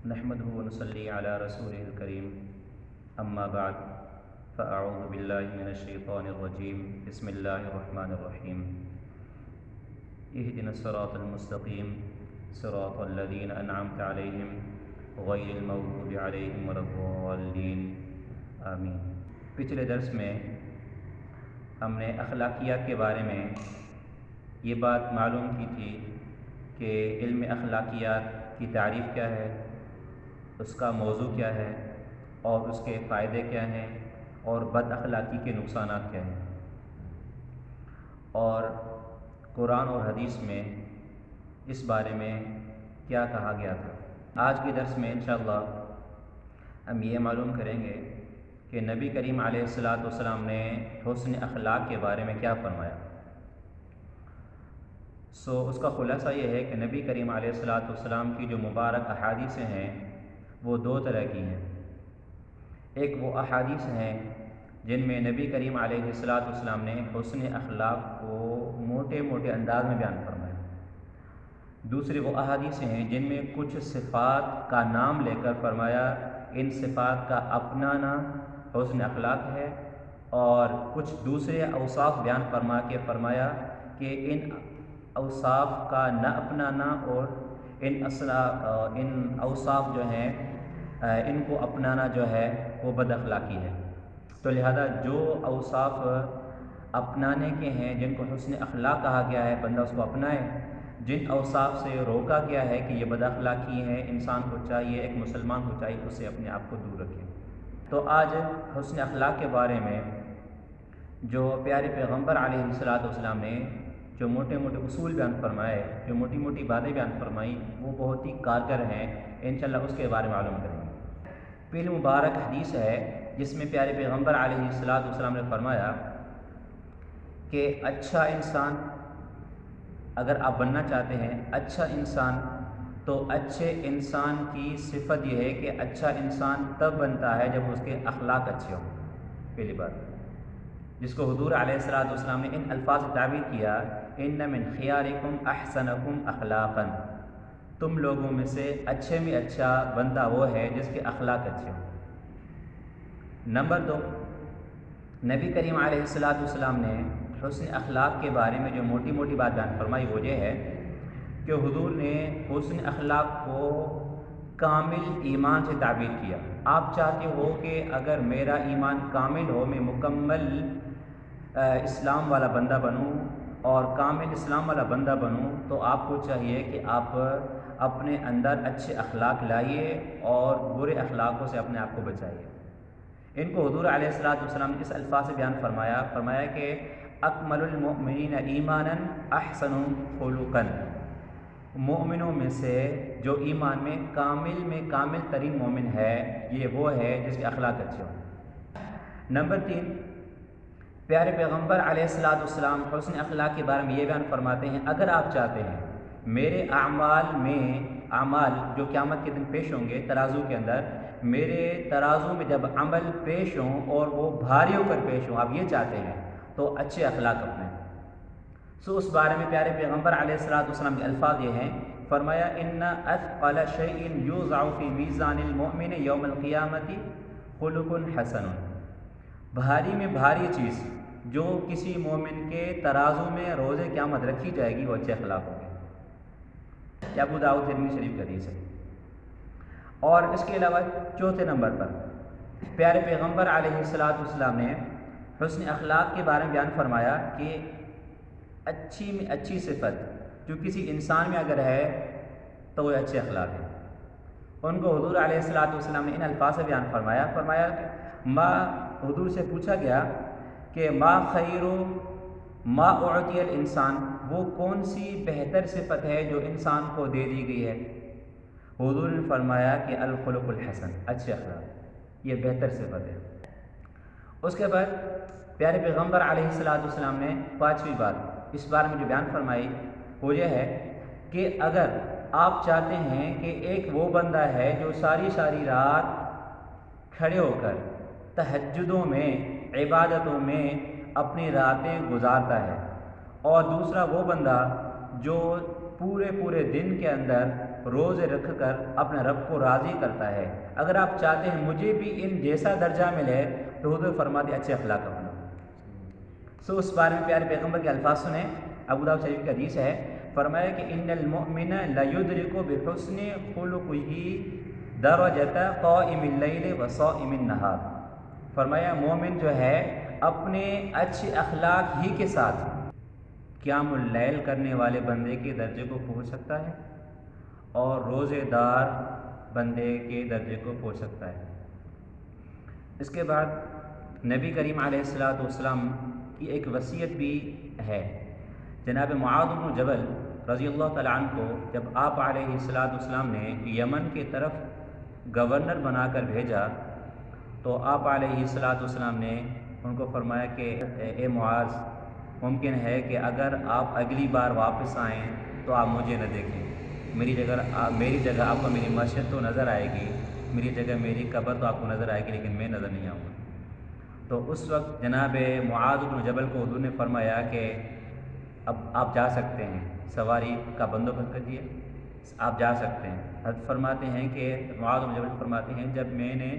نحمده ونصلي على رسوله الكريم اما بعد فاعوذ باللہ من الشیطان الرجیم بسم اللہ الرحمن الرحیم اهدنا الصراط المستقیم صراط الذین انعمت علیہم غیر المغضوب علیہم ولا الضالین آمین۔ پچھلے درس میں ہم نے اخلاقیات کے بارے میں یہ بات معلوم کی تھی کہ علم اخلاقیات کی تعریف کیا ہے، اس کا موضوع کیا ہے اور اس کے فائدے کیا ہیں اور بد اخلاقی کے نقصانات کیا ہیں، اور قرآن اور حدیث میں اس بارے میں کیا کہا گیا تھا۔ آج کے درس میں انشاءاللہ ہم یہ معلوم کریں گے کہ نبی کریم علیہ السلام نے حسن اخلاق کے بارے میں کیا فرمایا۔ اس کا خلاصہ یہ ہے کہ نبی کریم علیہ السلام کی جو مبارک احادیث ہیں وہ دو طرح کی ہیں۔ ایک وہ احادیث ہیں جن میں نبی کریم علیہ السلام نے حسن اخلاق کو موٹے موٹے انداز میں بیان فرمایا۔ دوسری وہ احادیث ہیں جن میں کچھ صفات کا نام لے کر فرمایا ان صفات کا اپنانا حسن اخلاق ہے، اور کچھ دوسرے اوصاف بیان فرما کے فرمایا کہ ان اوصاف کا نہ اپنانا اور ان اوصاف جو ہیں ان کو اپنانا جو ہے وہ بد اخلاقی ہے۔ تو لہذا جو اوصاف اپنانے کے ہیں، جن کو حسن اخلاق کہا گیا ہے، بندہ اس کو اپنائے۔ جن اوصاف سے روکا گیا ہے کہ یہ بد اخلاقی ہیں، انسان کو چاہیے، ایک مسلمان کو چاہیے اسے اپنے آپ کو دور رکھے۔ تو آج حسن اخلاق کے بارے میں جو پیارے پیغمبر علیہ السلام نے جو موٹے موٹے اصول بیان فرمائے، جو موٹی موٹی باتیں بیان فرمائی، وہ بہت ہی کارگر ہیں۔ انشاءاللہ اس کے بارے میں معلوم کریں گے۔ پہلی مبارک حدیث ہے جس میں پیارے پیغمبر علیہ السلام نے فرمایا کہ اچھا انسان اگر آپ بننا چاہتے ہیں، اچھا انسان، تو اچھے انسان کی صفت یہ ہے کہ اچھا انسان تب بنتا ہے جب اس کے اخلاق اچھے ہوں۔ پہلی بات جس کو حضور علیہ السلام نے ان الفاظ سے تعبیر کیا، ان من خیارکم احسنکم اخلاقا، تم لوگوں میں سے اچھے میں اچھا بندہ وہ ہے جس کے اخلاق اچھے ہوں۔ نمبر 2، نبی کریم علیہ السلام نے حسن اخلاق کے بارے میں جو موٹی موٹی بات بیان فرمائی وہ یہ ہے کہ حضور نے حسن اخلاق کو کامل ایمان سے تعبیر کیا۔ آپ چاہتے ہو کہ اگر میرا ایمان کامل ہو، میں مکمل اسلام والا بندہ بنوں اور کامل اسلام والا بندہ بنوں، تو آپ کو چاہیے کہ آپ اپنے اندر اچھے اخلاق لائیے اور برے اخلاقوں سے اپنے آپ کو بچائیے۔ ان کو حضور علیہ السلام نے اس الفاظ سے بیان فرمایا کہ اکمل المؤمنین ایمانا احسن خلقا، مومنوں میں سے جو ایمان میں کامل ترین مومن ہے یہ وہ ہے جس کے اخلاق اچھے ہوں۔ نمبر 3، پیارے پیغمبر علیہ السلام حسن اخلاق کے بارے میں یہ بیان فرماتے ہیں، اگر آپ چاہتے ہیں میرے اعمال جو قیامت کے دن پیش ہوں گے ترازو کے اندر، میرے ترازو میں جب عمل پیش ہوں اور وہ بھاری ہو کر پیش ہوں، آپ یہ چاہتے ہیں تو اچھے اخلاق اپنائیں۔ اس بارے میں پیارے پیغمبر علیہ السلام کے الفاظ یہ ہیں، فرمایا ان اثقل شیء یوضع فی میزان المؤمن یوم القیامت خلق حسن، بھاری میں بھاری چیز جو کسی مومن کے ترازو میں روز قیامت رکھی جائے گی وہ اچھے اخلاق ہوں گے۔ ابو داؤد ترمذی شریف کا حدیث ہے۔ اور اس کے علاوہ چوتھے نمبر پر پیارے پیغمبر علیہ السلام نے حسن اخلاق کے بارے میں بیان فرمایا کہ اچھی میں اچھی صفت جو کسی انسان میں اگر ہے تو وہ اچھے اخلاق ہیں۔ ان کو حضور علیہ السلام نے ان الفاظ سے بیان فرمایا کہ حضور سے پوچھا گیا کہ ما خیر ما اعطی الانسان، وہ کون سی بہتر صفت ہے جو انسان کو دے دی گئی ہے؟ حضور نے فرمایا کہ الخلق الحسن، اچھے اخلاق، یہ بہتر صفت ہے۔ اس کے بعد پیارے پیغمبر علیہ السلام نے پانچویں بات اس بارے میں جو بیان فرمائی وہ یہ ہے کہ اگر آپ چاہتے ہیں کہ ایک وہ بندہ ہے جو ساری رات کھڑے ہو کر تہجدوں میں، عبادتوں میں اپنی راتیں گزارتا ہے، اور دوسرا وہ بندہ جو پورے دن کے اندر روزے رکھ کر اپنے رب کو راضی کرتا ہے۔ اگر آپ چاہتے ہیں مجھے بھی ان جیسا درجہ ملے تو حضور فرماتے اچھے اخلاق اپنا۔ اس بارے میں پیارے پیغمبر کے الفاظ سنیں، ابو داؤد شریف کی حدیث ہے، فرمایا کہ ان المؤمن لیدرک بحسن خلقہ درجۃ قائم اللیل وصائم النہار۔ فرمایا مومن جو ہے اپنے اچھے اخلاق ہی کے ساتھ قیام اللیل کرنے والے بندے کے درجے کو پہنچ سکتا ہے اور روزے دار بندے کے درجے کو پہنچ سکتا ہے۔ اس کے بعد نبی کریم علیہ الصلاۃ والسلام کی ایک وصیت بھی ہے۔ جناب معاذ بن جبل رضی اللہ تعالیٰ عنہ کو جب آپ علیہ الصلاۃ والسلام نے یمن کے طرف گورنر بنا کر بھیجا تو آپ علیہ الصلاۃ والسلام نے ان کو فرمایا کہ اے معاذ، ممکن ہے کہ اگر آپ اگلی بار واپس آئیں تو آپ مجھے نہ دیکھیں، میری جگہ آپ کو میری مسجد تو نظر آئے گی، میری جگہ میری قبر تو آپ کو نظر آئے گی، لیکن میں نظر نہیں آؤں گا۔ تو اس وقت جناب معاذ بن جبل کو حضور نے فرمایا کہ اب آپ جا سکتے ہیں، سواری کا بندوبست کیجیے، آپ جا سکتے ہیں۔ حضرت فرماتے ہیں کہ معاذ بن جبل فرماتے ہیں جب میں نے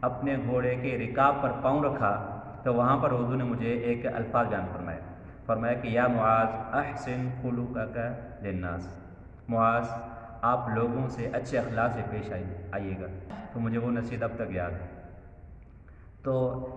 اپنے گھوڑے کے رکاب پر پاؤں رکھا تو وہاں پر حضور نے مجھے ایک الفاظ بیان فرمایا کہ یا معاذ احسن خلقک للناس، معاذ آپ لوگوں سے اچھے اخلاق سے پیش آئیے گا۔ تو مجھے وہ نصیحت اب تک یاد ہے۔ تو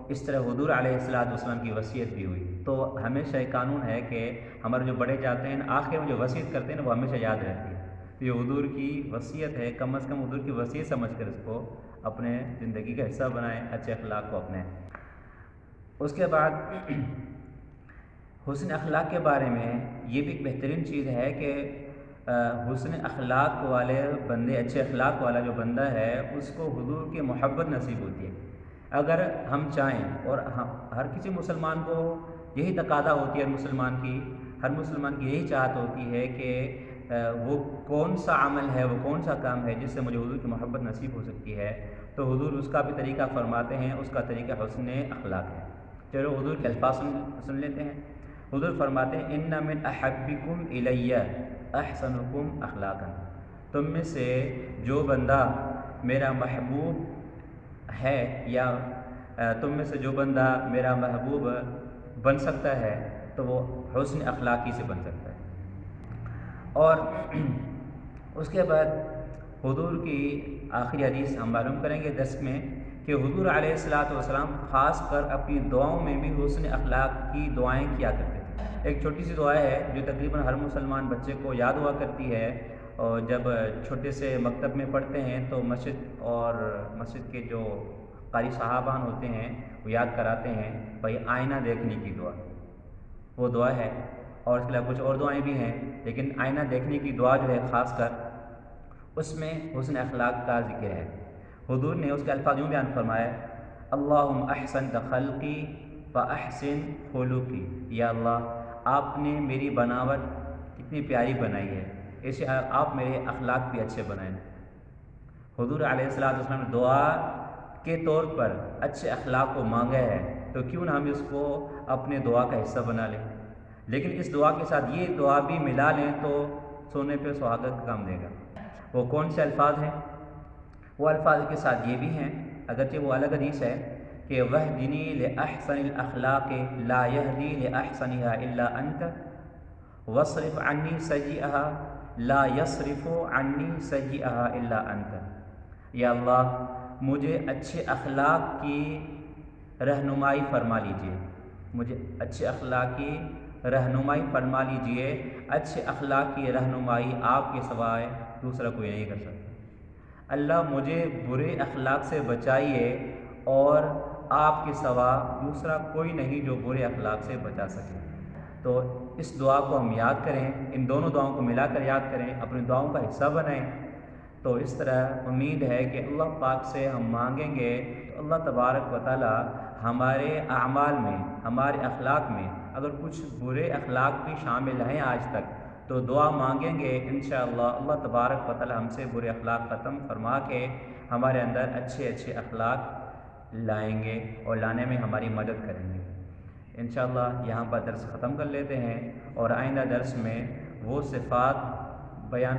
اس طرح حضور علیہ الصلاۃ والسلام کی وصیت بھی ہوئی۔ تو ہمیشہ ایک قانون ہے کہ ہمارے جو بڑے جاتے ہیں آخر میں جو وصیت کرتے ہیں وہ ہمیشہ یاد رہتی ہے۔ تو یہ حضور کی وصیت ہے، کم از کم حضور کی وصیت سمجھ کر اس کو اپنے زندگی کا حصہ بنائیں، اچھے اخلاق کو اپنائیں۔ اس کے بعد حسن اخلاق کے بارے میں یہ بھی ایک بہترین چیز ہے کہ حسن اخلاق والے بندے، اچھے اخلاق والا جو بندہ ہے اس کو حضور کی محبت نصیب ہوتی ہے۔ اگر ہم چاہیں، اور ہر کسی مسلمان کو یہی تقاضا ہوتی ہے، ہر مسلمان کی یہی چاہت ہوتی ہے کہ وہ کون سا عمل ہے، وہ کون سا کام ہے جس سے مجھے حضور کی محبت نصیب ہو سکتی ہے، تو حضور اس کا بھی طریقہ فرماتے ہیں، اس کا طریقہ حسن اخلاق ہے۔ چلو حضور کے الفاظ سن لیتے ہیں۔ حضور فرماتے ہیں ان من احبکم الی احسنکم اخلاقا، تم میں سے جو بندہ میرا محبوب ہے یا تم میں سے جو بندہ میرا محبوب بن سکتا ہے تو وہ حسن اخلاقی سے بن سکتا ہے۔ اور اس کے بعد حضور کی آخری حدیث ہم معلوم کریں گے درس میں کہ حضور علیہ الصلاۃ والسلام خاص کر اپنی دعاؤں میں بھی حسن اخلاق کی دعائیں کیا کرتے تھے۔ ایک چھوٹی سی دعا ہے جو تقریباً ہر مسلمان بچے کو یاد ہوا کرتی ہے، اور جب چھوٹے سے مکتب میں پڑھتے ہیں تو مسجد کے جو قاری صحابان ہوتے ہیں وہ یاد کراتے ہیں بھائی آئینہ دیکھنے کی دعا، وہ دعا ہے۔ اور اس کے علاوہ کچھ اور دعائیں بھی ہیں، لیکن آئینہ دیکھنے کی دعا جو ہے خاص کر اس میں حسن اخلاق کا ذکر ہے۔ حضور نے اس کے الفاظ یوں بیان فرمایا اللہم احسنت خلقی فاحسن خلقی، یا اللہ آپ نے میری بناوٹ کتنی پیاری بنائی ہے، اسے آپ میرے اخلاق بھی اچھے بنائیں۔ حضور علیہ الصلوۃ والسلام نے دعا کے طور پر اچھے اخلاق کو مانگا ہے، تو کیوں نہ ہم اس کو اپنے دعا کا حصہ بنا لیں، لیکن اس دعا کے ساتھ یہ دعا بھی ملا لیں تو سونے پہ سہاگا کا کام دے گا۔ وہ کون سے الفاظ ہیں؟ وہ الفاظ کے ساتھ یہ بھی ہیں، اگرچہ وہ الگ حدیث ہے کہ وَاهْدِنِي لِأَحْسَنِ الْأَخْلَاقِ لَا يَهْدِي لِأَحْسَنِهَا إِلَّا أَنْتَ وَاصْرِفْ عَنِّي سَيِّئَهَا لَا يَصْرِفُ عَنِّي سَيِّئَهَا إِلَّا أَنْتَ، یا اللہ مجھے اچھے اخلاق کی رہنمائی فرما لیجئے، مجھے اچھے اخلاق کی رہنمائی فرما لیجئے۔ اچھے اخلاق کی رہنمائی آپ کے سوائے دوسرا کوئی نہیں کر سکتا۔ اللہ مجھے برے اخلاق سے بچائیے، اور آپ کے سوا دوسرا کوئی نہیں جو برے اخلاق سے بچا سکے۔ تو اس دعا کو ہم یاد کریں، ان دونوں دعاؤں کو ملا کر یاد کریں، اپنی دعاؤں کا حصہ بنائیں۔ تو اس طرح امید ہے کہ اللہ پاک سے ہم مانگیں گے تو اللہ تبارک و تعالی ہمارے اعمال میں، ہمارے اخلاق میں اگر کچھ برے اخلاق بھی شامل ہیں آج تک تو دعا مانگیں گے، انشاءاللہ اللہ تبارک و تعالی ہم سے برے اخلاق ختم فرما کے ہمارے اندر اچھے اخلاق لائیں گے اور لانے میں ہماری مدد کریں گے۔ انشاءاللہ یہاں پر درس ختم کر لیتے ہیں، اور آئندہ درس میں وہ صفات بیان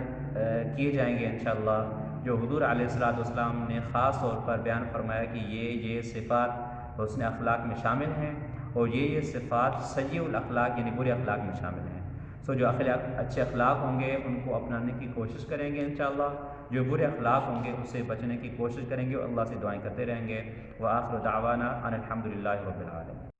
کیے جائیں گے انشاءاللہ، جو حضور علیہ الصلوۃ والسلام نے خاص طور پر بیان فرمایا کہ یہ صفات حسن اخلاق میں شامل ہیں، اور یہ صفات سیئ الاخلاق یعنی برے اخلاق میں شامل ہیں۔ جو اچھے اخلاق ہوں گے ان کو اپنانے کی کوشش کریں گے انشاءاللہ، جو برے اخلاق ہوں گے اس سے بچنے کی کوشش کریں گے اور اللہ سے دعائیں کرتے رہیں گے۔ وآخر دعوانا ان الحمد للہ رب العالمین۔